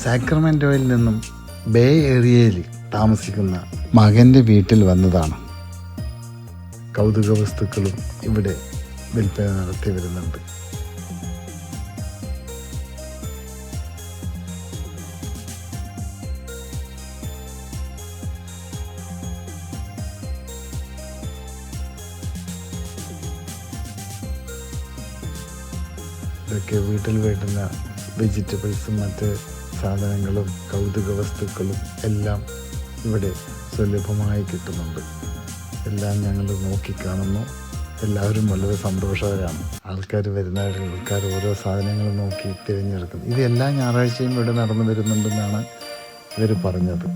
സാക്രമെൻറ്റോയിൽ നിന്നും ബേ ഏരിയയിൽ താമസിക്കുന്ന മകൻ്റെ വീട്ടിൽ വന്നതാണ്. കൗതുക വസ്തുക്കളും ഇവിടെ വിൽപ്പന നടത്തി വരുന്നുണ്ട്. ഇതൊക്കെ വീട്ടിൽ വേണ്ടുന്ന വെജിറ്റബിൾസും മറ്റ് സാധനങ്ങളും കൗതുക വസ്തുക്കളും എല്ലാം ഇവിടെ സുലഭമായി കിട്ടുന്നുണ്ട്. എല്ലാം ഞങ്ങൾ നോക്കിക്കാണുന്നു. എല്ലാവരും വളരെ സന്തോഷകരാണ്. ആൾക്കാർ ഓരോ സാധനങ്ങൾ നോക്കി തിരഞ്ഞെടുക്കുന്നു. ഇത് എല്ലാ ഞായറാഴ്ചയും ഇവിടെ നടന്നു വരുന്നുണ്ടെന്നാണ് ഇവർ പറഞ്ഞത്.